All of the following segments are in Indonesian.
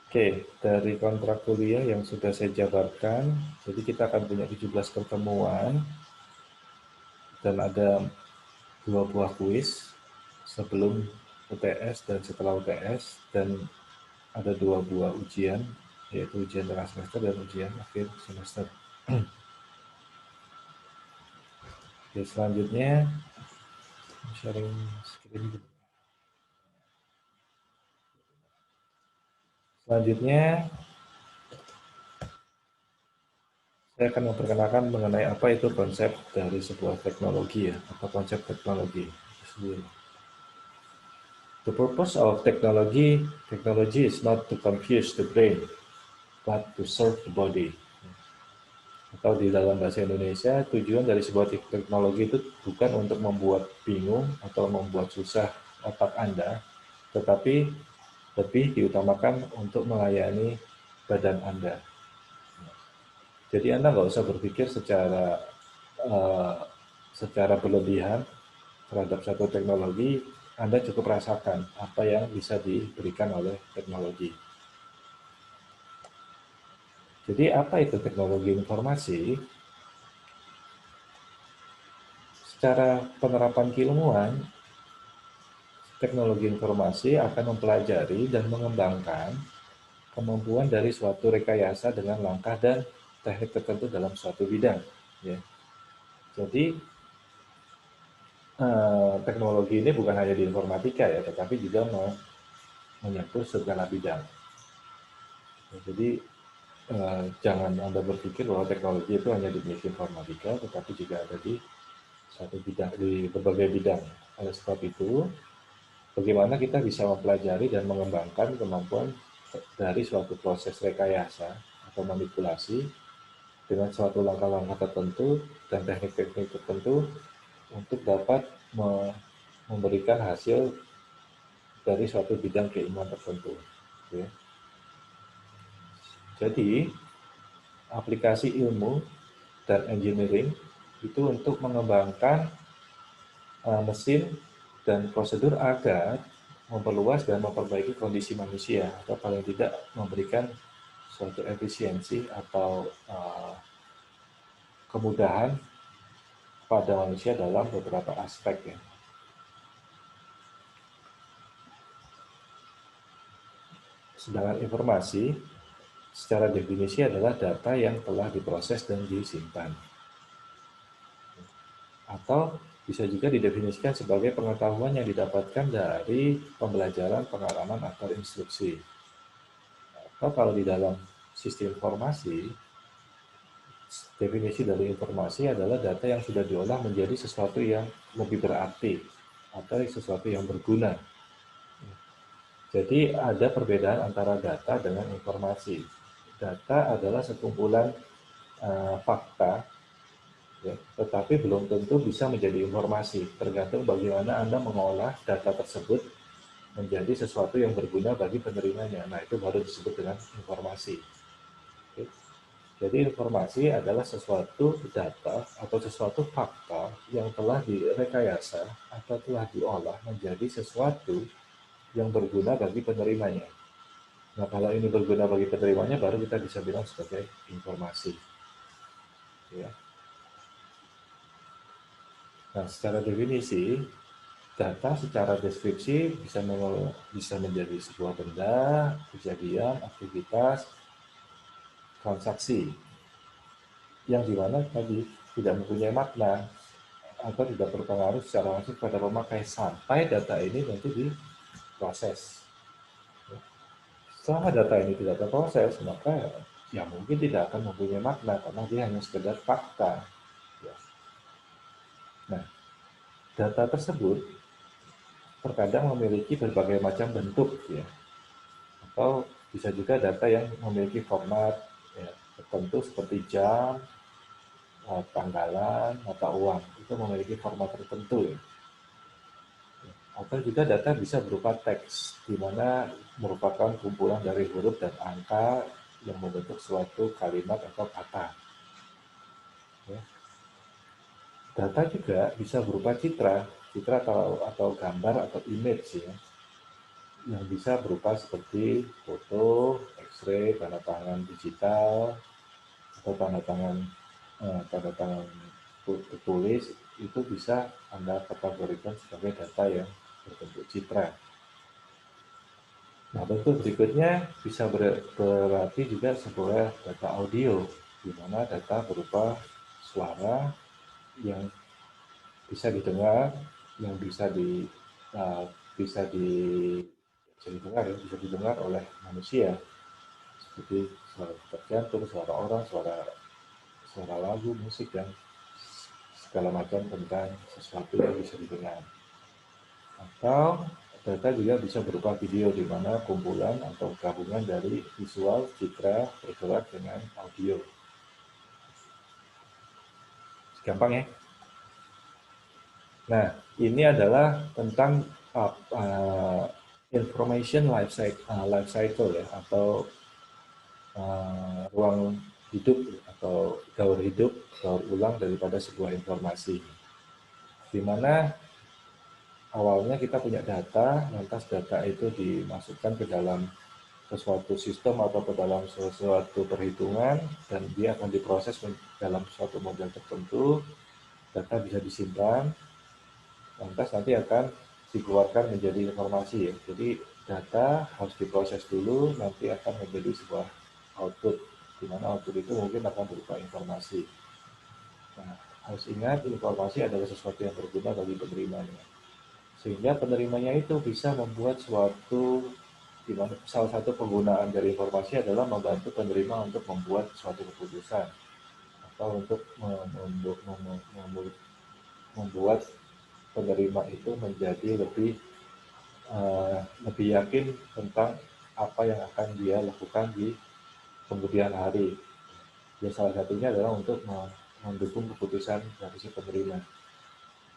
Oke, dari kontrak kuliah yang sudah saya jabarkan, jadi kita akan punya 17 pertemuan dan ada 2 buah kuis sebelum UTS dan setelah UTS, dan ada 2 buah ujian, yaitu ujian tengah semester dan ujian akhir semester. Oke, selanjutnya sharing screen. Selanjutnya saya akan memperkenalkan mengenai apa itu konsep dari sebuah teknologi ya, atau konsep teknologi itu sendiri. The purpose of technology is not to confuse the brain, but to serve the body. Atau di dalam bahasa Indonesia, tujuan dari sebuah teknologi itu bukan untuk membuat bingung atau membuat susah otak Anda, tetapi lebih diutamakan untuk melayani badan Anda. Jadi Anda nggak usah berpikir eh, secara berlebihan terhadap satu teknologi. Anda cukup rasakan apa yang bisa diberikan oleh teknologi. Jadi apa itu teknologi informasi? Secara penerapan keilmuan, teknologi informasi akan mempelajari dan mengembangkan kemampuan dari suatu rekayasa dengan langkah dan teknik tertentu dalam suatu bidang. Ya. Jadi teknologi ini bukan hanya di informatika ya, tetapi juga menyentuh segala bidang. Ya, jadi jangan Anda berpikir bahwa teknologi itu hanya dimiliki informatika, tetapi juga ada di satu bidang, di berbagai bidang. Oleh sebab itu, bagaimana kita bisa mempelajari dan mengembangkan kemampuan dari suatu proses rekayasa atau manipulasi dengan suatu langkah-langkah tertentu dan teknik-teknik tertentu untuk dapat memberikan hasil dari suatu bidang keilmuan tertentu. Ya. Jadi, aplikasi ilmu dan engineering itu untuk mengembangkan mesin dan prosedur agar memperluas dan memperbaiki kondisi manusia, atau paling tidak memberikan suatu efisiensi atau kemudahan pada manusia dalam beberapa aspek ya. Sedangkan informasi secara definisi adalah data yang telah diproses dan disimpan. Atau bisa juga didefinisikan sebagai pengetahuan yang didapatkan dari pembelajaran, pengalaman, atau instruksi. Atau kalau di dalam sistem informasi, definisi dari informasi adalah data yang sudah diolah menjadi sesuatu yang lebih berarti atau sesuatu yang berguna. Jadi ada perbedaan antara data dengan informasi. Data adalah sekumpulan fakta, ya, tetapi belum tentu bisa menjadi informasi. Tergantung bagaimana Anda mengolah data tersebut menjadi sesuatu yang berguna bagi penerimanya. Nah, itu baru disebut dengan informasi. Oke. Jadi informasi adalah sesuatu data atau sesuatu fakta yang telah direkayasa atau telah diolah menjadi sesuatu yang berguna bagi penerimanya. Nah, kalau ini berguna bagi penerimanya, baru kita bisa bilang sebagai informasi. Ya. Nah, secara definisi, data secara deskripsi bisa menjadi sebuah benda, kejadian, aktivitas, transaksi, yang dimana tadi tidak mempunyai makna atau tidak berpengaruh secara langsung pada pemakai sampai data ini nanti diproses. Selama data ini tidak terproses, maka ya mungkin tidak akan mempunyai makna karena dia hanya sekedar fakta. Ya. Nah, data tersebut terkadang memiliki berbagai macam bentuk ya, atau bisa juga data yang memiliki format ya, tertentu seperti jam, tanggalan, mata uang itu memiliki format tertentu ya. Atau juga data bisa berupa teks, di mana merupakan kumpulan dari huruf dan angka yang membentuk suatu kalimat atau kata. Ya. Data juga bisa berupa citra, citra atau gambar atau image ya, yang bisa berupa seperti foto, X-ray, tanda tangan digital, atau tanda tangan tertulis, itu bisa Anda kategorikan sebagai data yang berbentuk citra. Nah, bentuk berikutnya bisa berarti juga sebuah data audio, di mana data berupa suara yang bisa didengar, yang uh, bisa di bisa didengar ya, bisa didengar oleh manusia, seperti suara detak jantung, suara orang, suara lagu, musik, dan segala macam tentang sesuatu yang bisa didengar. Atau data juga bisa berupa video, di mana kumpulan atau gabungan dari visual, citra bergerak dengan audio. Gampang ya? Nah, ini adalah tentang information life cycle ya, atau ruang hidup atau daur ulang daripada sebuah informasi. Di mana awalnya kita punya data, lantas data itu dimasukkan ke dalam sesuatu sistem atau ke dalam sesuatu perhitungan, dan dia akan diproses dalam suatu model tertentu, data bisa disimpan, lantas nanti akan dikeluarkan menjadi informasi ya. Jadi data harus diproses dulu, nanti akan menjadi sebuah output, di mana output itu mungkin akan berupa informasi. Nah, harus ingat informasi adalah sesuatu yang berguna bagi penerimanya. Sehingga penerimanya itu bisa membuat suatu, di mana salah satu penggunaan dari informasi adalah membantu penerima untuk membuat suatu keputusan, atau untuk membuat penerima itu menjadi lebih yakin tentang apa yang akan dia lakukan di kemudian hari. Ya, salah satunya adalah untuk mendukung keputusan dari si penerima.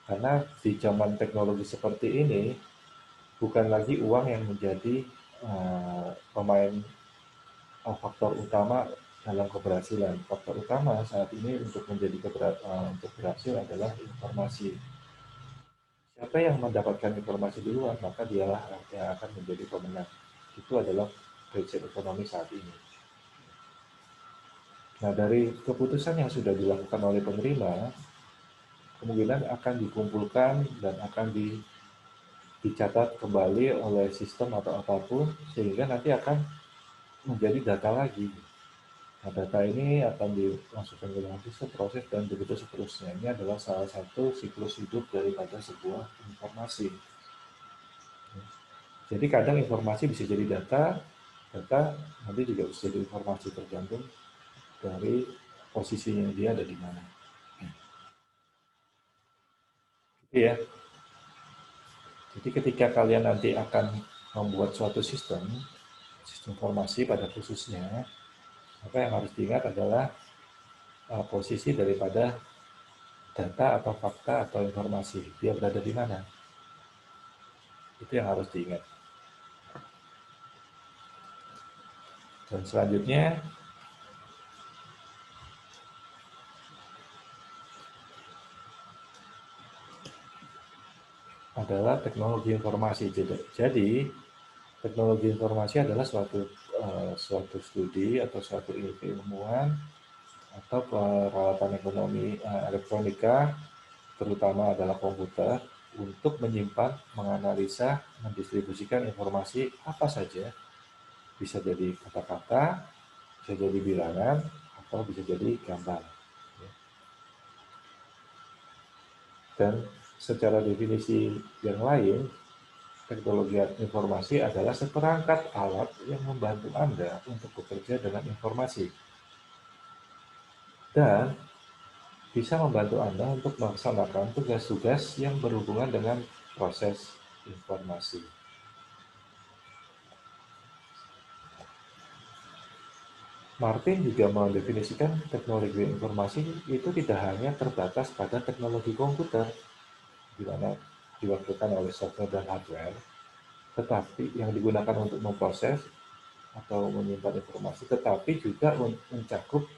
Karena di zaman teknologi seperti ini, bukan lagi uang yang menjadi pemain faktor utama dalam keberhasilan. Faktor utama saat ini untuk untuk berhasil adalah informasi. Siapa yang mendapatkan informasi duluan, maka dialah yang akan menjadi pemenang. Itu adalah prinsip ekonomi saat ini. Nah, dari keputusan yang sudah dilakukan oleh penerima, kemungkinan akan dikumpulkan dan akan dicatat kembali oleh sistem atau apapun, sehingga nanti akan menjadi data lagi. Nah, data ini akan dimasukkan ke dalam sistem, proses, dan begitu seterusnya. Ini adalah salah satu siklus hidup daripada sebuah informasi. Jadi kadang informasi bisa jadi data, data nanti juga bisa jadi informasi, tergantung dari posisinya dia ada di mana. Gitu ya. Jadi ketika kalian nanti akan membuat suatu sistem informasi pada khususnya, maka yang harus diingat adalah posisi daripada data atau fakta atau informasi. Dia berada di mana? Itu yang harus diingat. Dan selanjutnya adalah teknologi informasi. Jadi teknologi informasi adalah suatu studi atau suatu ilmuwan atau peralatan ekonomi elektronika, terutama adalah komputer, untuk menyimpan, menganalisa, mendistribusikan informasi apa saja. Bisa jadi kata-kata, bisa jadi bilangan, atau bisa jadi gambar. Dan secara definisi yang lain, teknologi informasi adalah seperangkat alat yang membantu Anda untuk bekerja dengan informasi dan bisa membantu Anda untuk melaksanakan tugas-tugas yang berhubungan dengan proses informasi. Martin juga mendefinisikan teknologi informasi itu tidak hanya terbatas pada teknologi komputer, di mana diwakilkan oleh software dan hardware, tetapi yang digunakan untuk memproses atau menyimpan informasi, tetapi juga mencakup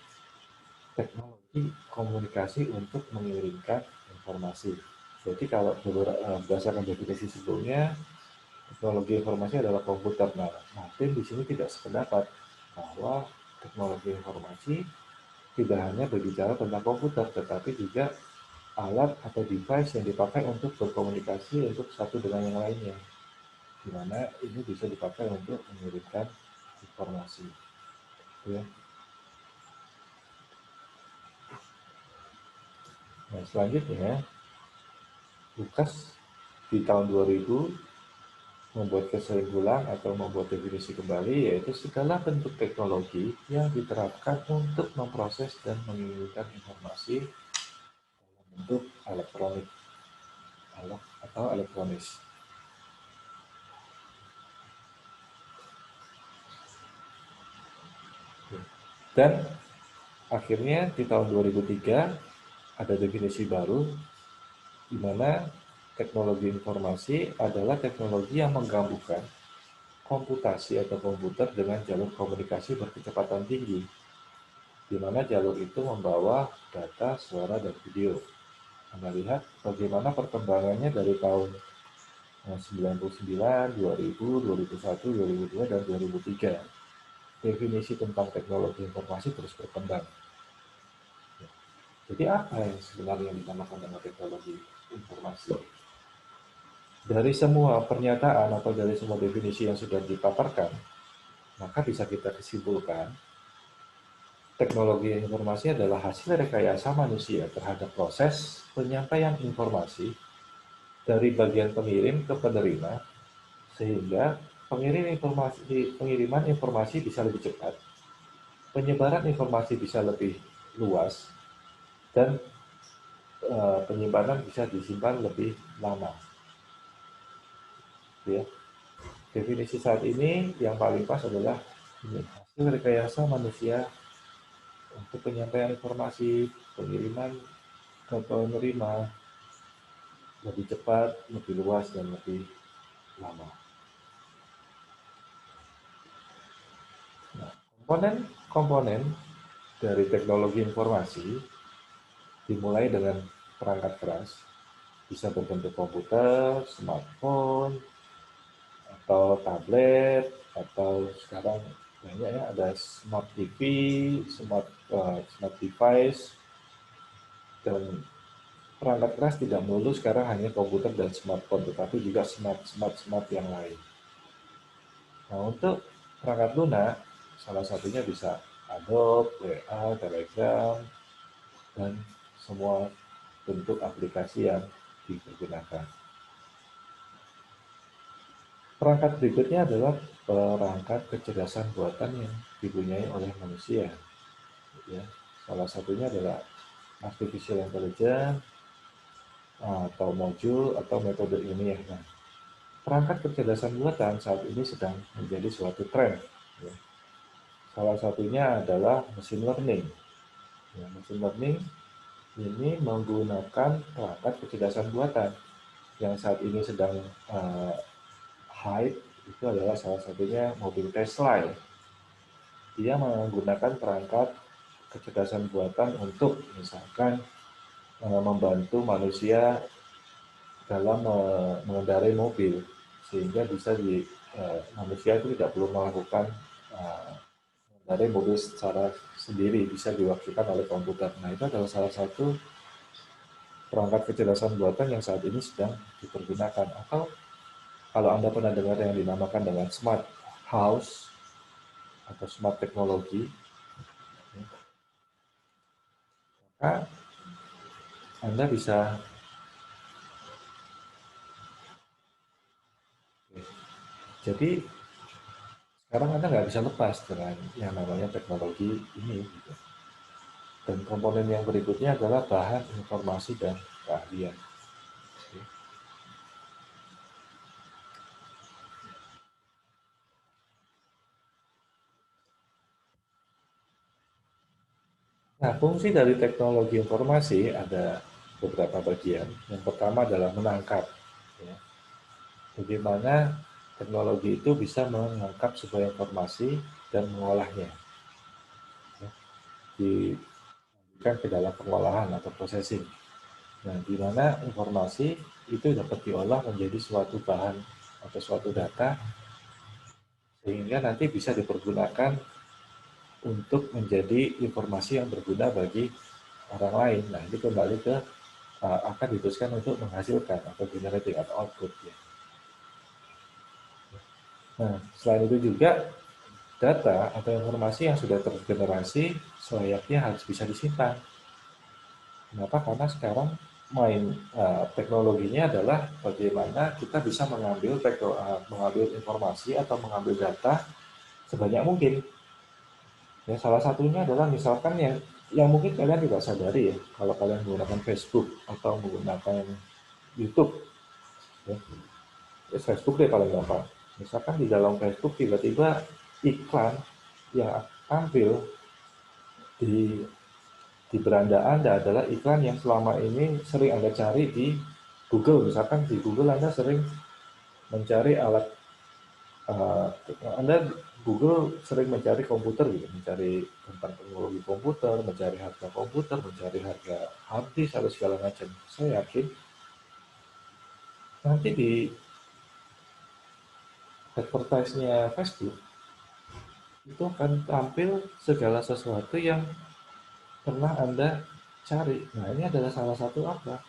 teknologi komunikasi untuk mengirimkan informasi. Jadi kalau berdasarkan definisi sebelumnya, teknologi informasi adalah komputer. Nah, Martin di sini tidak sependapat bahwa teknologi informasi tidak hanya berbicara tentang komputer, tetapi juga alat atau device yang dipakai untuk berkomunikasi untuk satu dengan yang lainnya, di mana ini bisa dipakai untuk mengirimkan informasi. Ya. Nah, selanjutnya, Lukas di tahun 2000 membuat kesimpulan atau membuat definisi kembali, yaitu segala bentuk teknologi yang diterapkan untuk memproses dan mengirimkan informasi dalam bentuk elektronik atau elektronis. Dan akhirnya di tahun 2003 ada definisi baru di mana teknologi informasi adalah teknologi yang menggabungkan komputasi atau komputer dengan jalur komunikasi berkecepatan tinggi, di mana jalur itu membawa data, suara, dan video. Anda lihat bagaimana perkembangannya dari tahun 99, 2000, 2001, 2002, dan 2003. Definisi tentang teknologi informasi terus berkembang. Jadi apa yang sebenarnya dinamakan dengan teknologi informasi? Dari semua pernyataan atau dari semua definisi yang sudah dipaparkan, maka bisa kita kesimpulkan teknologi informasi adalah hasil rekayasa manusia terhadap proses penyampaian informasi dari bagian pengirim ke penerima, sehingga pengiriman informasi bisa lebih cepat, penyebaran informasi bisa lebih luas, dan penyimpanan bisa disimpan lebih lama. Ya. Definisi saat ini yang paling pas adalah ini, hasil rekayasa manusia untuk penyampaian informasi, pengiriman ke penerima lebih cepat, lebih luas, dan lebih lama. Nah, komponen-komponen dari teknologi informasi dimulai dengan perangkat keras, bisa berbentuk komputer, smartphone, atau tablet, atau sekarang banyak ya, ada smart TV, smart device, dan perangkat keras tidak melulu sekarang hanya komputer dan smartphone, tetapi juga smart yang lain. Nah, untuk perangkat lunak, salah satunya bisa Adobe, WA, Telegram, dan semua bentuk aplikasi yang digunakan. Perangkat berikutnya adalah perangkat kecerdasan buatan yang dipunyai oleh manusia. Ya, salah satunya adalah artificial intelligence atau modul atau metode ilmiah. Nah, perangkat kecerdasan buatan saat ini sedang menjadi suatu tren. Ya. Salah satunya adalah machine learning. Ya, machine learning ini menggunakan perangkat kecerdasan buatan yang saat ini sedang hype, itu adalah salah satunya mobil Tesla. Ya. Dia menggunakan perangkat kecerdasan buatan untuk misalkan membantu manusia dalam mengendarai mobil, sehingga bisa manusia itu tidak perlu melakukan mengendarai mobil secara sendiri, bisa diwakilkan oleh komputer. Nah, itu adalah salah satu perangkat kecerdasan buatan yang saat ini sedang dipergunakan. Atau kalau Anda pernah dengar yang dinamakan dengan smart house atau smart teknologi, maka Anda bisa, jadi sekarang Anda nggak bisa lepas dengan yang namanya teknologi ini. Gitu. Dan komponen yang berikutnya adalah bahan, informasi, dan keahlian. Nah, fungsi dari teknologi informasi ada beberapa bagian. Yang pertama adalah menangkap. Ya. Bagaimana teknologi itu bisa menangkap sebuah informasi dan mengolahnya. Ya. Dilanjutkan ke dalam pengolahan atau processing. Nah, di mana informasi itu dapat diolah menjadi suatu bahan atau suatu data sehingga nanti bisa dipergunakan untuk menjadi informasi yang berguna bagi orang lain. Nah, ini kembali ke akan diteruskan untuk menghasilkan atau generating atau output ya. Nah, selain itu juga data atau informasi yang sudah tergenerasi selayaknya harus bisa disimpan. Kenapa? Karena sekarang teknologinya adalah bagaimana kita bisa mengambil informasi atau mengambil data sebanyak mungkin. Ya, salah satunya adalah misalkan yang mungkin kalian tidak sadari ya, kalau kalian menggunakan Facebook atau menggunakan YouTube, ya, Facebook deh paling gampang. Misalkan di dalam Facebook tiba-tiba iklan yang tampil di beranda Anda adalah iklan yang selama ini sering Anda cari di Google. Misalkan di Google Anda sering mencari alat, uh, Anda Google sering mencari komputer gitu, mencari tentang teknologi komputer, mencari harga komputer, mencari harga hard disk atau segala macam. Saya yakin nanti di advertise-nya Facebook itu akan tampil segala sesuatu yang pernah Anda cari. Nah, ini adalah salah satu apa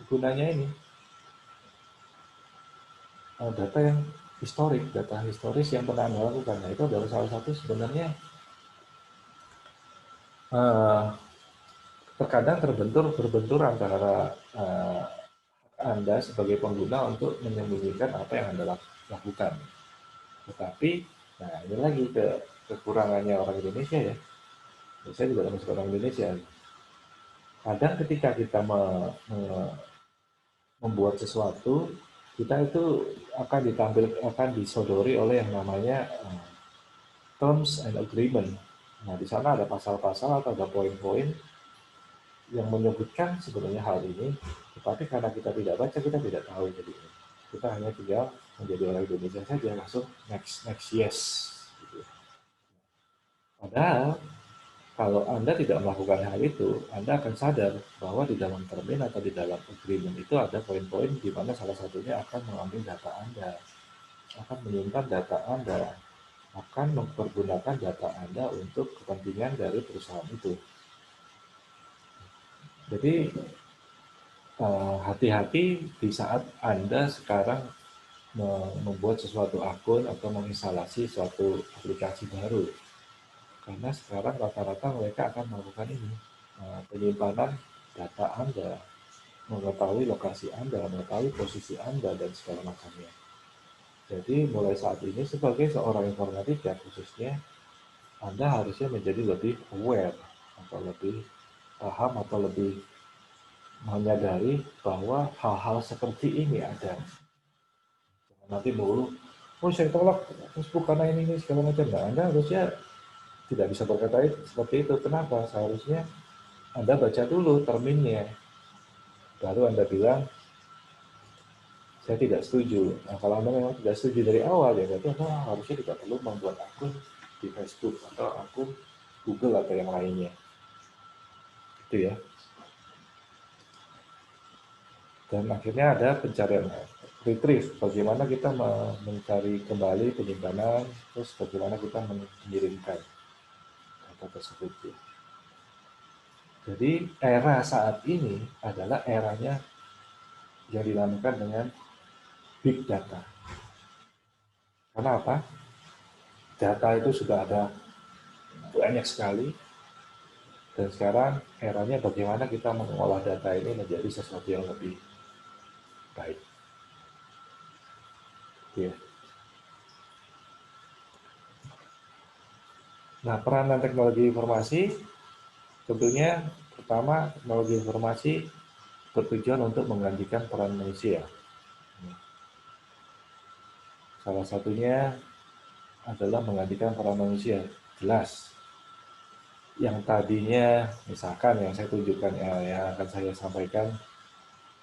gunanya ini, data yang historik, data historis yang pernah Anda lakukan. Nah, itu adalah salah satu sebenarnya uh, terkadang berbentur antara Anda sebagai pengguna untuk menyembunyikan apa yang Anda lakukan. Tetapi, nah ini lagi kekurangannya orang Indonesia ya. Saya juga termasuk orang Indonesia. Kadang ketika kita membuat sesuatu, kita itu akan disodori oleh yang namanya terms and agreement. Nah, di sana ada pasal-pasal atau ada poin-poin yang menyebutkan sebenarnya hal ini, tetapi karena kita tidak baca, kita tidak tahu. Jadi kita hanya tinggal menjadi orang Indonesia saja, langsung next, next, yes. Gitu. Padahal kalau Anda tidak melakukan hal itu, Anda akan sadar bahwa di dalam termin atau di dalam agreement itu ada poin-poin di mana salah satunya akan mengambil data Anda, akan menyimpan data Anda, akan mempergunakan data Anda untuk kepentingan dari perusahaan itu. Jadi hati-hati di saat Anda sekarang membuat sesuatu akun atau menginstalasi suatu aplikasi baru. Karena sekarang rata-rata mereka akan melakukan ini, penyimpanan data Anda, mengetahui lokasi Anda, mengetahui posisi Anda, dan segala macamnya. Jadi mulai saat ini sebagai seorang informatika khususnya, Anda harusnya menjadi lebih aware, atau lebih paham, atau lebih menyadari bahwa hal-hal seperti ini ada. Nanti mulu, oh saya tolak Facebook karena ini segala macam. Nah, Anda harusnya tidak bisa berkata seperti itu. Kenapa? Seharusnya Anda baca dulu terminnya, baru Anda bilang saya tidak setuju. Nah, kalau Anda memang tidak setuju dari awal, ya berarti Anda harusnya tidak perlu membuat akun di Facebook atau akun Google atau yang lainnya. Itu ya. Dan akhirnya ada pencarian retrieve, bagaimana kita mencari kembali penyimpanan, terus bagaimana kita mengirimkan data tersebut. Ya. Jadi era saat ini adalah eranya yang dinamakan dengan big data. Karena apa? Data itu sudah ada banyak sekali, dan sekarang eranya bagaimana kita mengolah data ini menjadi sesuatu yang lebih baik. Ya. Nah, peranan teknologi informasi tentunya pertama, teknologi informasi bertujuan untuk menggantikan peran manusia. Salah satunya adalah menggantikan peran manusia. Jelas. Yang tadinya, misalkan yang saya tunjukkan, yang akan saya sampaikan,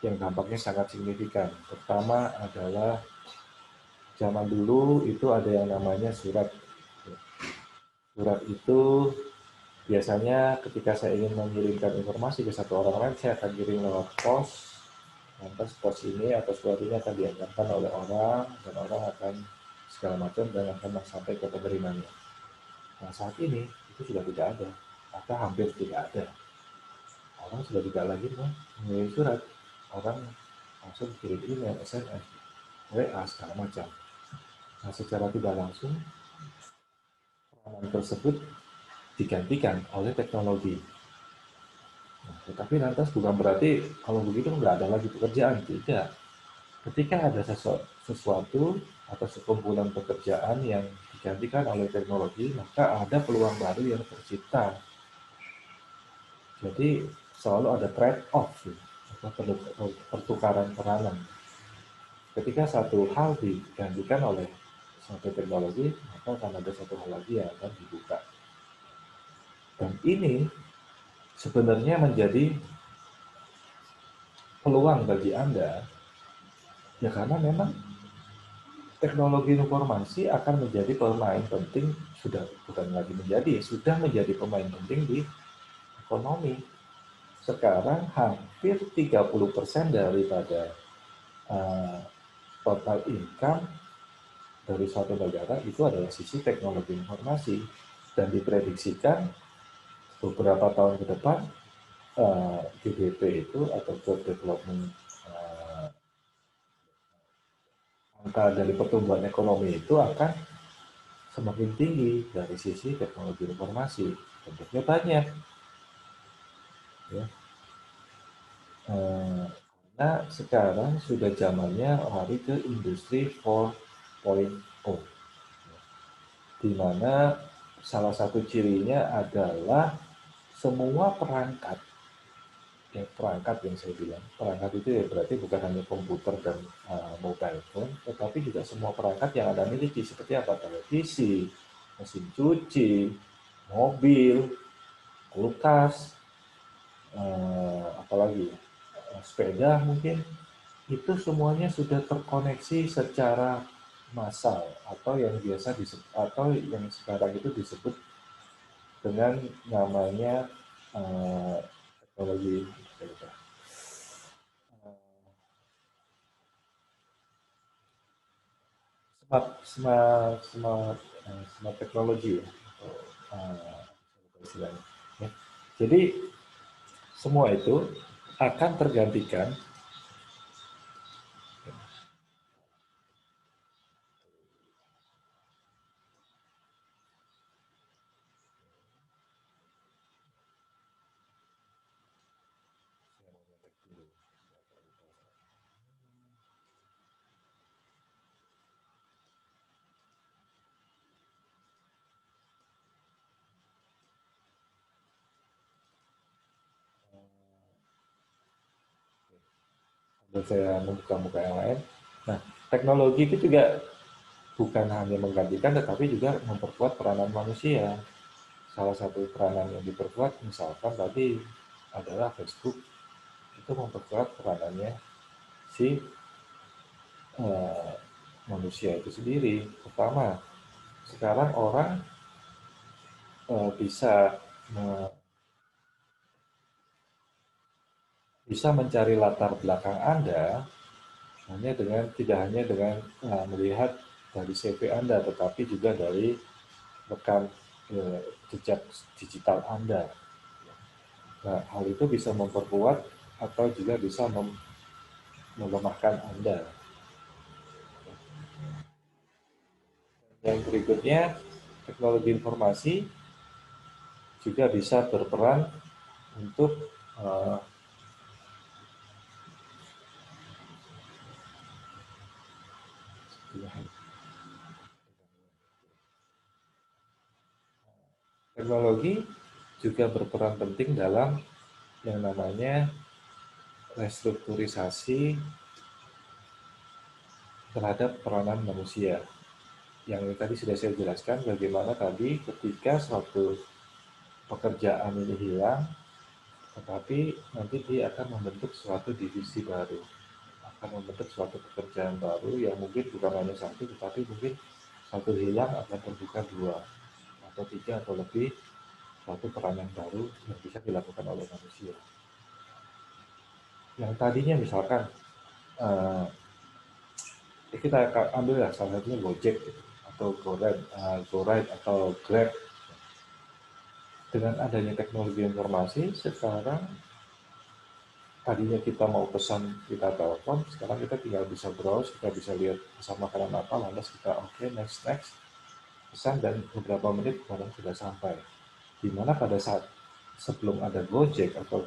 yang dampaknya sangat signifikan. Pertama adalah zaman dulu itu ada yang namanya surat. Surat itu biasanya ketika saya ingin mengirimkan informasi ke satu orang lain, saya akan kirim lewat pos, Lantas pos ini atau sesuatu ini akan diajarkan oleh orang dan orang akan segala macam dan akan sampai ke penerimanya. Nah saat ini itu sudah tidak ada atau hampir tidak ada. Orang sudah tidak lagi mengirim surat, orang langsung kirim email, SMS, WA segala macam. Nah secara tidak langsung peranan tersebut digantikan oleh teknologi. Nah, tetapi lantas bukan berarti kalau begitu nggak ada lagi pekerjaan, tidak. Ketika ada sesuatu atau sekumpulan pekerjaan yang digantikan oleh teknologi, maka ada peluang baru yang tercipta. Jadi selalu ada trade-off, atau pertukaran peranan. Ketika satu hal digantikan oleh satu teknologi, maka akan ada satu hal lagi yang akan dibuka. Dan ini sebenarnya menjadi peluang bagi Anda, ya karena memang teknologi informasi akan menjadi pemain penting, sudah bukan lagi menjadi, sudah menjadi pemain penting di ekonomi. Sekarang hampir 30% daripada uh, total income dari suatu negara itu adalah sisi teknologi informasi, dan diprediksikan beberapa tahun ke depan GDP itu atau Job Development, angka dari pertumbuhan ekonomi itu akan semakin tinggi dari sisi teknologi informasi. Tentunya banyak, ya. Karena sekarang sudah zamannya lari ke industri 4.0, di mana salah satu cirinya adalah semua perangkat, ya perangkat yang saya bilang, perangkat itu ya berarti bukan hanya komputer dan mobile phone, tetapi juga semua perangkat yang Anda miliki, seperti apa? Televisi, mesin cuci, mobil, kulkas, apalagi sepeda mungkin, itu semuanya sudah terkoneksi secara massal atau yang biasa disebut, atau yang sekarang itu disebut dengan namanya teknologi smart smart smart smart teknologi, ya, atau istilahnya. Ya. Jadi semua itu akan tergantikan. Dan saya membuka-buka yang lain. Nah, teknologi itu juga bukan hanya menggantikan, tetapi juga memperkuat peranan manusia. Salah satu peranan yang diperkuat, misalkan tadi adalah Facebook, itu memperkuat peranannya si eh, manusia itu sendiri. Pertama, sekarang orang bisa bisa mencari latar belakang Anda hanya dengan, tidak hanya dengan melihat dari CV Anda, tetapi juga dari rekam jejak digital Anda. Nah, hal itu bisa memperkuat atau juga bisa melemahkan Anda. Yang berikutnya, teknologi informasi juga bisa berperan untuk teknologi juga berperan penting dalam yang namanya restrukturisasi terhadap peranan manusia. Yang tadi sudah saya jelaskan bagaimana tadi ketika suatu pekerjaan ini hilang, tetapi nanti dia akan membentuk suatu divisi baru, akan membentuk suatu pekerjaan baru yang mungkin bukan hanya satu, tetapi mungkin satu hilang akan terbuka dua atau tiga atau lebih, suatu peranan baru yang bisa dilakukan oleh manusia. Yang tadinya misalkan eh, kita ambil lah salah satunya Gojek gitu, atau GoRide atau Grab. Dengan adanya teknologi informasi, sekarang tadinya kita mau pesan, kita telepon, sekarang kita tinggal bisa browse, kita bisa lihat pesan makanan apa, lantas kita oke, next, pesan, dan beberapa menit barang sudah sampai. Dimana pada saat sebelum ada Gojek atau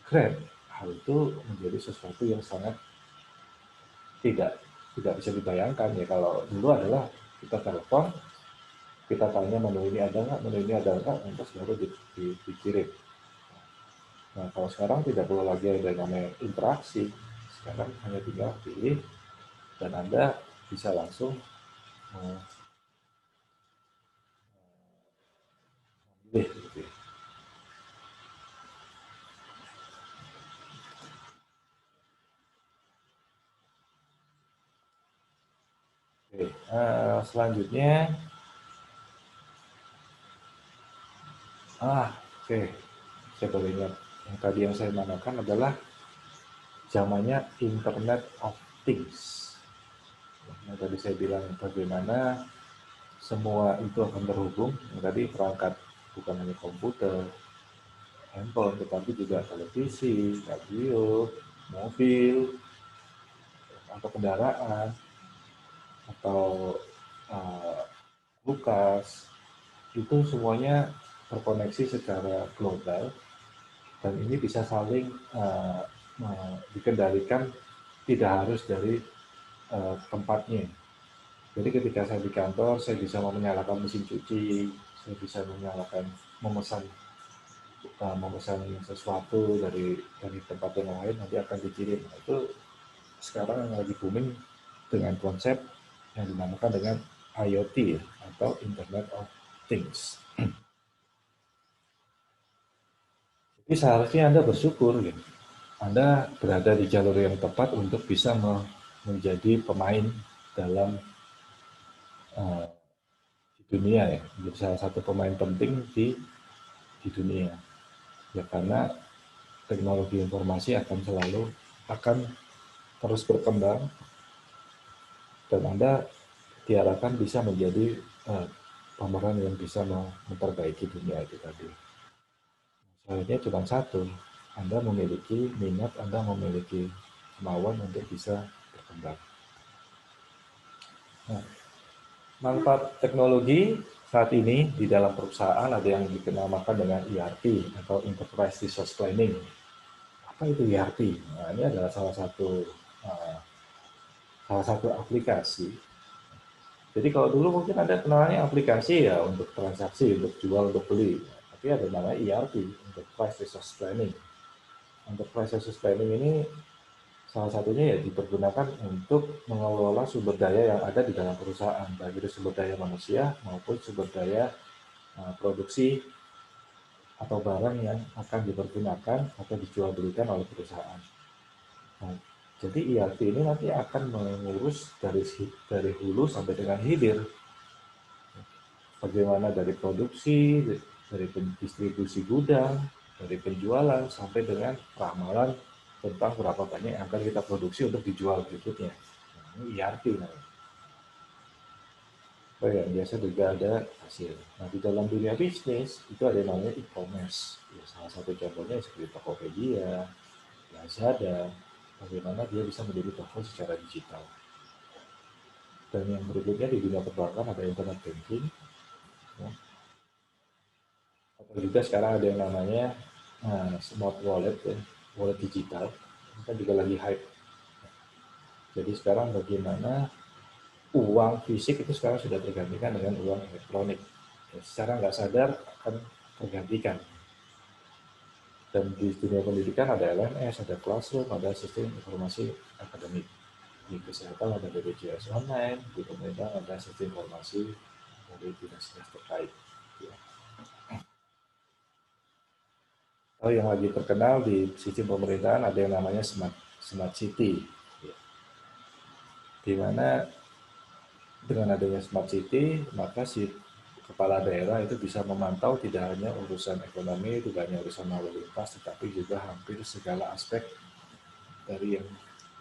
Grab, hal itu menjadi sesuatu yang sangat tidak tidak bisa dibayangkan ya. Kalau dulu adalah kita telepon, kita tanya menu ini ada nggak, lantas baru dikirim. Nah, kalau sekarang tidak perlu lagi ada namanya interaksi. Sekarang hanya tinggal pilih dan Anda bisa langsung memilih gitu ya. Oke, selanjutnya, oke, saya baru ingat. Yang tadi yang saya manakan adalah zamannya Internet of Things. Yang tadi saya bilang bagaimana semua itu akan terhubung. Yang tadi perangkat bukan hanya komputer, handphone, tetapi juga televisi, radio, mobil, atau kendaraan, atau uh, kulkas, itu semuanya terkoneksi secara global dan ini bisa saling dikendalikan tidak harus dari tempatnya. Jadi ketika saya di kantor, saya bisa menyalakan mesin cuci, saya bisa memesan memesan sesuatu dari tempat yang lain, nanti akan dikirim. Nah, itu sekarang yang lagi booming dengan konsep yang dinamakan dengan IoT ya, atau Internet of Things. Jadi seharusnya Anda bersyukur ya. Anda berada di jalur yang tepat untuk bisa menjadi pemain dalam uh, di dunia ya, menjadi salah satu pemain penting di dunia. Ya karena teknologi informasi akan terus berkembang dan Anda diharapkan bisa menjadi pemeran yang bisa memperbaiki dunia itu tadi. Syaratnya cuma satu, Anda memiliki minat, Anda memiliki kemauan untuk bisa berkembang. Nah, manfaat teknologi saat ini di dalam perusahaan ada yang dikenalkan dengan ERP atau Enterprise Resource Planning. Apa itu ERP? Nah, ini adalah uh, salah satu aplikasi. Jadi kalau dulu mungkin ada kenalannya aplikasi ya untuk transaksi, untuk jual, untuk beli. Tapi ada namanya ERP, Enterprise Resource Planning. Enterprise Resource Planning ini salah satunya ya dipergunakan untuk mengelola sumber daya yang ada di dalam perusahaan, baik itu sumber daya manusia maupun sumber daya produksi atau barang yang akan dipergunakan atau dijual belikan oleh perusahaan. Nah, jadi ERP ini nanti akan mengurus dari hulu sampai dengan hilir, bagaimana dari produksi, dari distribusi gudang, dari penjualan sampai dengan ramalan tentang berapa banyak yang akan kita produksi untuk dijual berikutnya. Nah, ini ERP namanya. Oh ya, biasa juga ada hasil. Nah, di dalam dunia bisnis itu ada yang namanya e-commerce. Ya, salah satu contohnya seperti Tokopedia, Lazada, bagaimana dia bisa menjadi toko secara digital. Dan yang berikutnya di dunia perbankan ada internet banking, ya. Atau juga sekarang ada yang namanya smart wallet, ya, wallet digital. Ini kan juga lagi hype. Jadi sekarang bagaimana uang fisik itu sekarang sudah tergantikan dengan uang elektronik. Ya, secara nggak sadar akan tergantikan. Dan di dunia pendidikan ada LMS, ada Classroom, ada sistem informasi akademik. Di kesehatan ada BPJS online, di pemerintah ada sistem informasi dari dinas-dinas terkait. Ya. Oh, yang lagi terkenal di sistem pemerintahan ada yang namanya Smart City, ya. Di mana dengan adanya Smart City, maka si kepala daerah itu bisa memantau tidak hanya urusan ekonomi, tidak hanya urusan lalu lintas, tetapi juga hampir segala aspek dari yang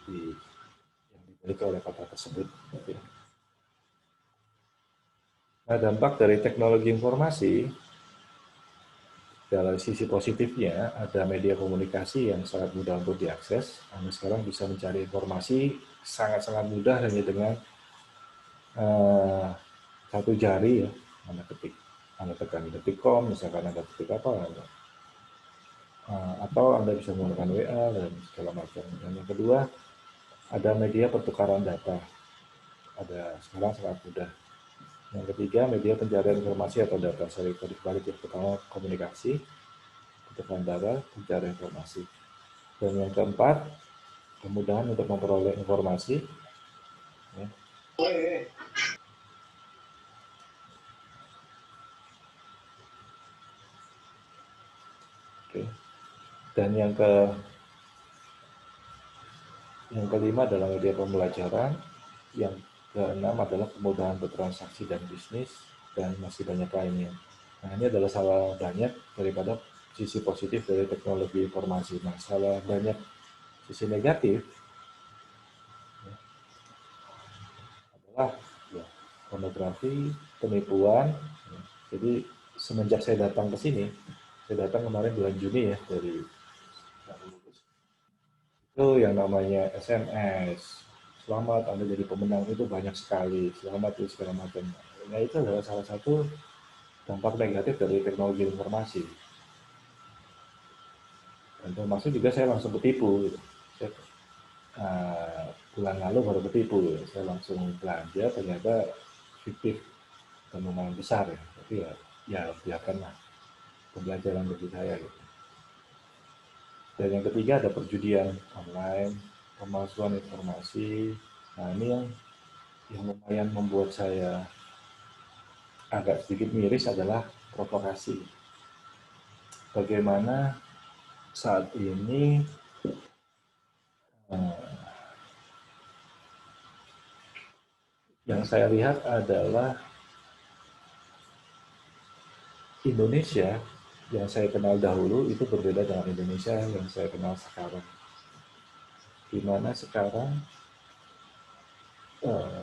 di dimiliki oleh kota tersebut. Nah, dampak dari teknologi informasi, dari sisi positifnya, ada media komunikasi yang sangat mudah untuk diakses. Anda sekarang bisa mencari informasi sangat-sangat mudah hanya dengan eh, satu jari ya. Anda ketik, Anda tekan detik.com, misalkan Anda ketik apa, atau Anda bisa menggunakan WA dan segala macam. Dan yang kedua, ada media pertukaran data. Ada sekarang sangat mudah. Yang ketiga, media pencarian informasi atau data. Saya tadi balik yang pertama komunikasi, pertukaran data, pencarian informasi. Dan yang keempat, kemudahan untuk memperoleh informasi. Ya. Oke. Dan yang kelima adalah media pembelajaran. Yang keenam adalah kemudahan bertransaksi dan bisnis, dan masih banyak lainnya. Nah, ini adalah salah banyak daripada sisi positif dari teknologi informasi. Nah, salah banyak sisi negatif adalah ya, pornografi, penipuan. Ya. Jadi semenjak saya datang ke sini, saya datang kemarin bulan Juni ya dari itu yang namanya SMS. Selamat Anda jadi pemenang itu banyak sekali. Selamat itu segala macam. Nah, itu adalah salah satu dampak negatif dari teknologi informasi. Dan termasuk juga saya langsung ketipu. Gitu. Saya, bulan lalu baru ketipu. Gitu. Saya langsung belanja, ternyata fiktif dan lumayan besar ya. Tapi ya biarkanlah pembelajaran bagi saya. Gitu. Dan yang ketiga ada perjudian online, pemalsuan informasi. Nah, ini yang lumayan membuat saya agak sedikit miris adalah provokasi. Bagaimana saat ini yang saya lihat adalah Indonesia yang saya kenal dahulu itu berbeda dengan Indonesia yang saya kenal sekarang. Di mana sekarang eh,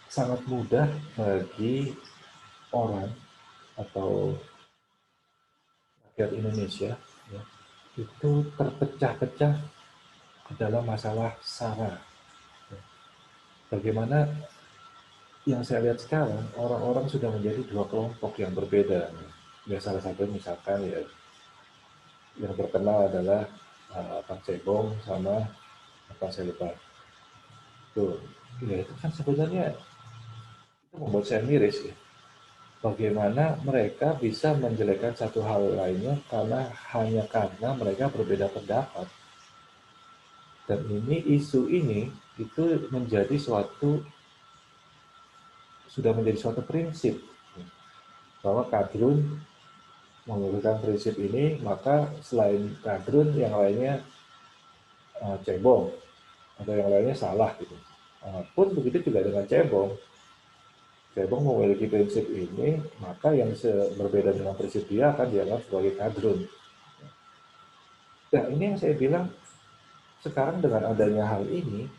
sangat mudah bagi orang atau rakyat Indonesia ya, itu terpecah-pecah dalam masalah SARA. Bagaimana yang saya lihat sekarang, orang-orang sudah menjadi dua kelompok yang berbeda. Ya salah satu misalkan ya yang terkenal adalah Pak Cebong sama apa saya lupa. Tuh, ya itu kan sebenarnya itu membuat saya miris ya. Bagaimana mereka bisa menjelekkan satu hal lainnya hanya karena mereka berbeda pendapat. Dan ini isu ini itu sudah menjadi suatu prinsip bahwa kadrun menggunakan prinsip ini, maka selain kadrun yang lainnya cebong atau yang lainnya salah gitu. Pun begitu juga dengan cebong. Cebong memiliki prinsip ini, maka yang berbeda dengan prinsip dia akan dianggap sebagai kadrun. Nah, ini yang saya bilang sekarang dengan adanya hal ini,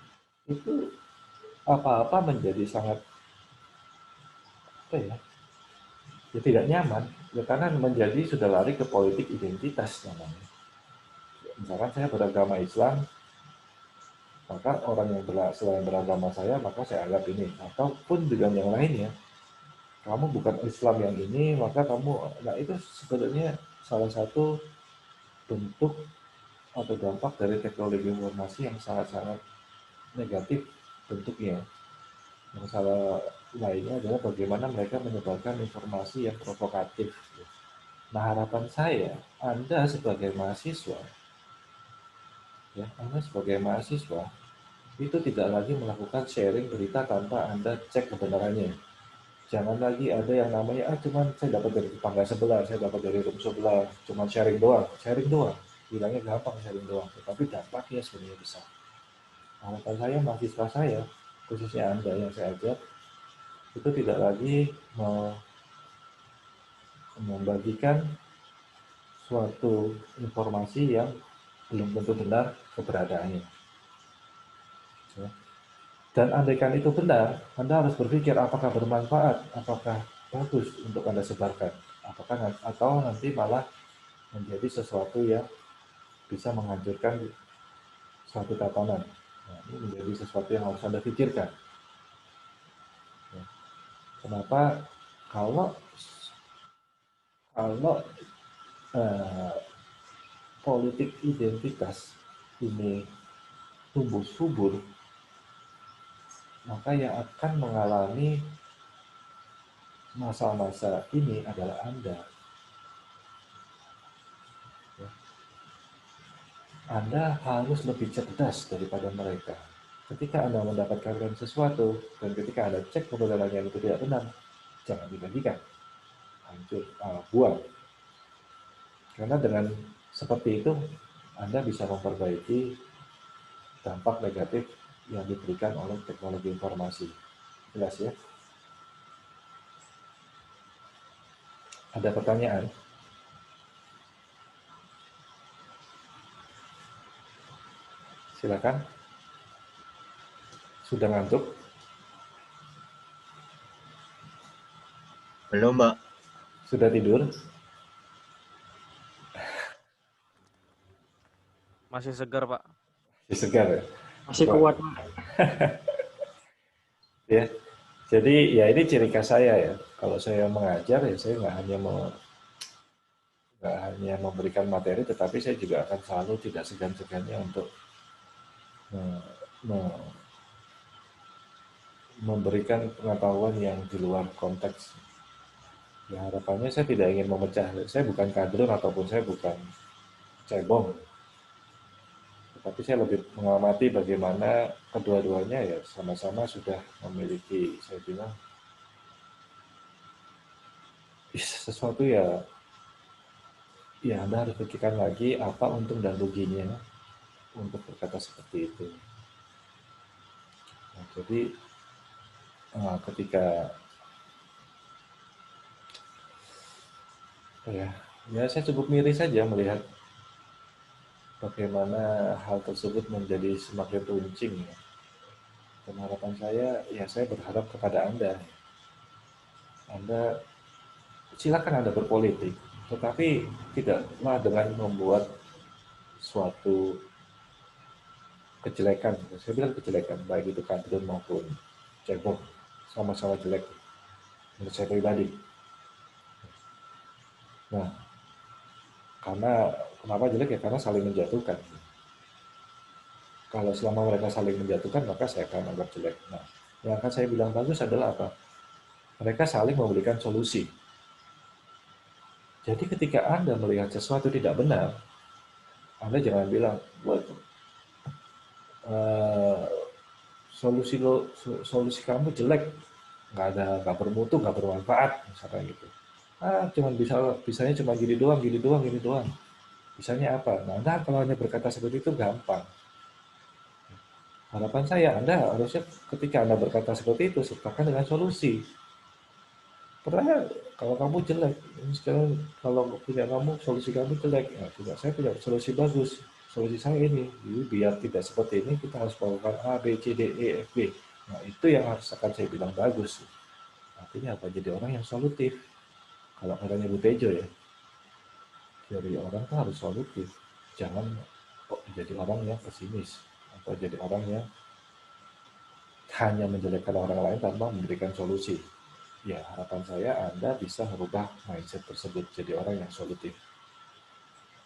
itu apa-apa menjadi sangat apa ya, ya tidak nyaman. Ya karena menjadi sudah lari ke politik identitas namanya. Misalkan saya beragama Islam, maka orang yang selain beragama saya, maka saya anggap ini. Ataupun dengan yang lainnya, kamu bukan Islam yang ini, maka kamu, nah itu sebenarnya salah satu bentuk atau dampak dari teknologi informasi yang sangat-sangat negatif bentuknya. Yang salah lainnya adalah bagaimana mereka menyebarkan informasi yang provokatif. Nah, harapan saya, Anda sebagai mahasiswa, ya, Anda sebagai mahasiswa itu tidak lagi melakukan sharing berita tanpa Anda cek kebenarannya. Jangan lagi ada yang namanya, cuman saya dapat dari tetangga sebelah, saya dapat dari room sebelah, cuman sharing doang. Bilangnya gampang sharing doang, tetapi dampaknya sebenarnya besar. Harapan saya, mahasiswa saya, khususnya Anda yang saya ajak, itu tidak lagi membagikan suatu informasi yang belum tentu benar keberadaannya. Dan andaikan itu benar, Anda harus berpikir apakah bermanfaat, apakah bagus untuk Anda sebarkan, apakah atau nanti malah menjadi sesuatu yang bisa menghancurkan suatu tatanan. Nah, ini menjadi sesuatu yang harus Anda pikirkan. Ya. Kenapa? Kalau kalau eh, politik identitas ini tumbuh subur, maka yang akan mengalami masa-masa ini adalah Anda. Ya. Anda harus lebih cerdas daripada mereka. Ketika Anda mendapatkan sesuatu, dan ketika Anda cek kebenarannya itu tidak benar, jangan dibagikan. Hancur, buang. Karena dengan seperti itu, Anda bisa memperbaiki dampak negatif yang diberikan oleh teknologi informasi. Jelas ya? Ada pertanyaan? Silakan. Sudah ngantuk? Belum, Mbak. Sudah tidur? Masih segar, Pak. Masih segar ya? Masih Wah, kuat, Pak. ya. Jadi ya ini ciri khas saya ya. Kalau saya mengajar ya saya nggak hanya memberikan materi, tetapi saya juga akan selalu tidak segan-segannya untuk me- me- memberikan pengetahuan yang di luar konteks. Ya harapannya saya tidak ingin memecah. Saya bukan kadrun ataupun saya bukan cebong. Tetapi saya lebih mengamati bagaimana kedua-duanya ya sama-sama sudah memiliki, saya bilang, sesuatu ya, ya Anda harus pikirkan lagi apa untung dan ruginya untuk berkata seperti itu. Nah, jadi ketika ya, ya saya cukup miris saja melihat bagaimana hal tersebut menjadi semakin runcing ya. Dan harapan saya, ya saya berharap kepada Anda, Anda silakan Anda berpolitik, tetapi tidaklah dengan membuat suatu kejelekan. Saya bilang kejelekan, baik itu kadrun maupun cebong, sama-sama jelek menurut saya pribadi. Nah, karena kenapa jelek ya? Karena saling menjatuhkan. Kalau selama mereka saling menjatuhkan, maka saya akan anggap jelek. Nah, yang akan saya bilang bagus adalah apa? Mereka saling memberikan solusi. Jadi ketika Anda melihat sesuatu tidak benar, Anda jangan bilang, buat solusi solusi kamu jelek, nggak bermutu, nggak bermanfaat, misalkan gitu. Cuman bisanya cuma gini doang, gini doang, gini doang. Bisanya apa? Nah, kalau hanya berkata seperti itu gampang. Harapan saya, Anda harusnya ketika Anda berkata seperti itu, sertakan dengan solusi. Karena kalau kamu jelek, sekarang kalau punya kamu, solusi kamu jelek, ya tidak, saya punya solusi bagus. Solusi saya ini, jadi biar tidak seperti ini, kita harus melakukan A, B, C, D, E, F, G. Nah, itu yang harus akan saya bilang bagus. Artinya apa? Jadi orang yang solutif. Kalau katanya Bu Tejo ya, jadi orang tuh harus solutif. Jangan kok jadi orang yang pesimis atau jadi orang yang hanya menjelekkan orang lain tanpa memberikan solusi. Ya, harapan saya Anda bisa merubah mindset tersebut jadi orang yang solutif.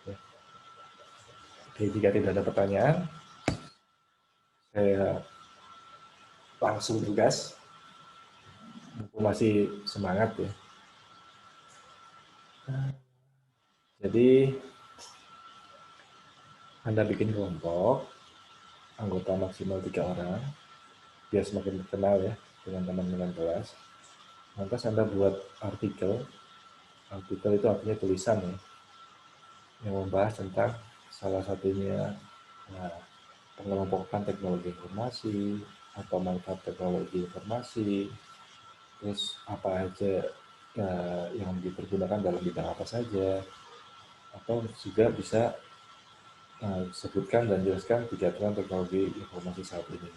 Ya. Oke, jika tidak ada pertanyaan, saya langsung tugas. Masih semangat ya. Jadi Anda bikin kelompok, anggota maksimal 3 orang, biar semakin terkenal ya dengan teman-teman kelas. Lantas Anda buat artikel, artikel itu artinya tulisan ya, yang membahas tentang salah satunya nah, pengelompokan teknologi informasi atau manfaat teknologi informasi, terus apa aja yang dipergunakan dalam bidang apa saja, atau juga bisa sebutkan dan jelaskan kejatuhan teknologi informasi saat ini.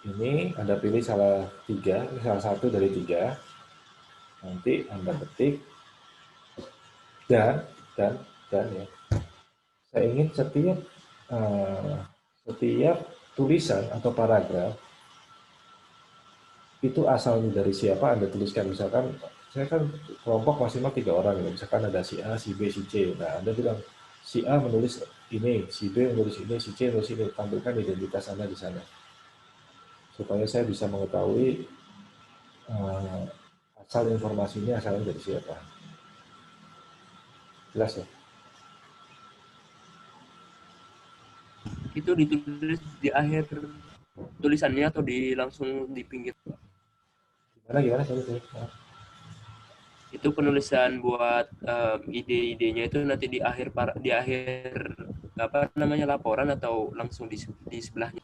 Ini Anda pilih salah satu dari tiga. Nanti Anda ketik dan dan ya. Saya ingin setiap tulisan atau paragraf itu asalnya dari siapa Anda tuliskan. Misalkan saya kan kelompok maksimal 3 orang ya. Misalkan ada si A, si B, si C. Nah, Anda bilang si A menulis ini, si B menulis ini, si C menulis ini. Tampilkan identitas Anda di sana supaya saya bisa mengetahui uh, asal informasinya asalnya dari siapa. Jelas ya? Itu ditulis di akhir tulisannya atau langsung di pinggir? Gimana sorry. Itu penulisan buat ide-idenya itu nanti di akhir apa namanya laporan atau langsung di sebelahnya?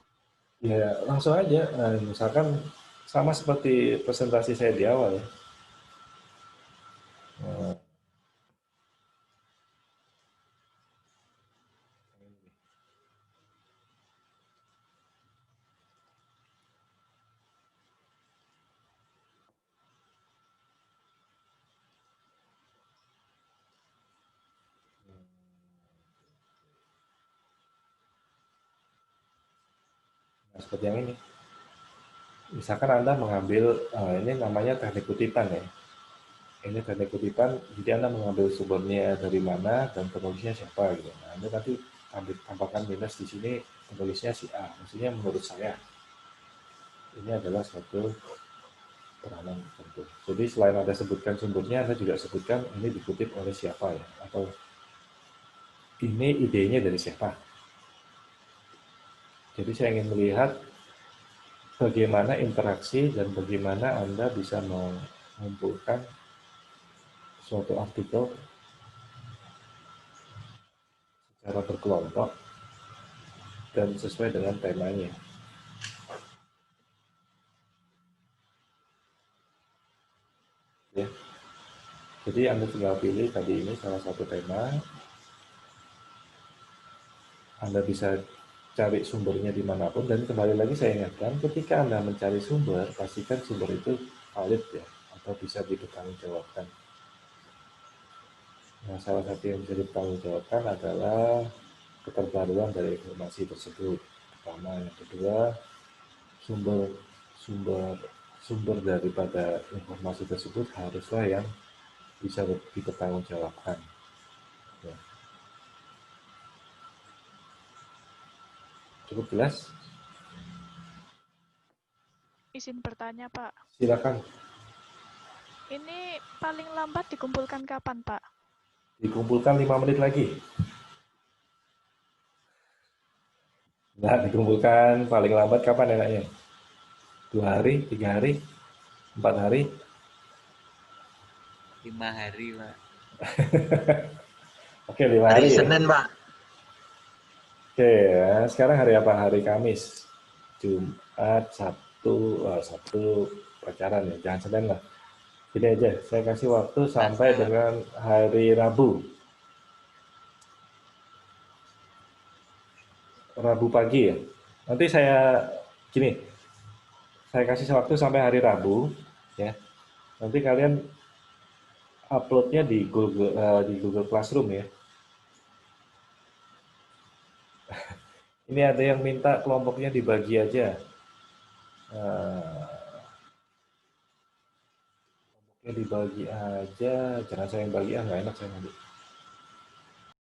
Ya langsung aja. Nah, misalkan sama seperti presentasi saya di awal ya. Nah, seperti yang ini. Misalkan Anda mengambil, ini namanya teknik kutipan ya. Ini teknik kutipan, jadi Anda mengambil sumbernya dari mana dan penulisnya siapa gitu. Nah, Anda nanti tambahkan minus di sini penulisnya si A. Maksudnya menurut saya ini adalah suatu peranan tertentu. Jadi selain Anda sebutkan sumbernya, Anda juga sebutkan ini dikutip oleh siapa ya, atau ini idenya dari siapa. Jadi saya ingin melihat bagaimana interaksi dan bagaimana Anda bisa mengumpulkan suatu artikel secara berkelompok dan sesuai dengan temanya. Ya. Jadi Anda tinggal pilih tadi ini salah satu tema. Anda bisa cari sumbernya dimanapun dan kembali lagi saya ingatkan ketika Anda mencari sumber pastikan sumber itu valid ya atau bisa dipertanggungjawabkan. Nah, salah satu yang bisa dipertanggungjawabkan adalah keterbaruan dari informasi tersebut. Pertama, yang kedua, sumber sumber sumber daripada informasi tersebut haruslah yang bisa dipertanggungjawabkan. Ya. Cukup jelas? Izin bertanya, Pak. Silakan. Ini paling lambat dikumpulkan kapan, Pak? Dikumpulkan 5 menit lagi. Nah, dikumpulkan paling lambat kapan enaknya? 2 hari, 3 hari, 4 hari? 5 hari, Pak. Oke, 5 hari Hari ya. Senin, Pak. Oke, ya. Sekarang hari apa? Hari Kamis, Jumat, Sabtu pacaran ya. Jangan Senin lah. Gini aja, saya kasih waktu sampai Masa, dengan hari Rabu. Rabu pagi ya. Nanti gini, saya kasih waktu sampai hari Rabu ya. Nanti kalian uploadnya di Google Classroom ya. Ini ada yang minta kelompoknya dibagi aja. Kelompoknya dibagi aja, jangan saya yang bagi, nggak enak saya nanti.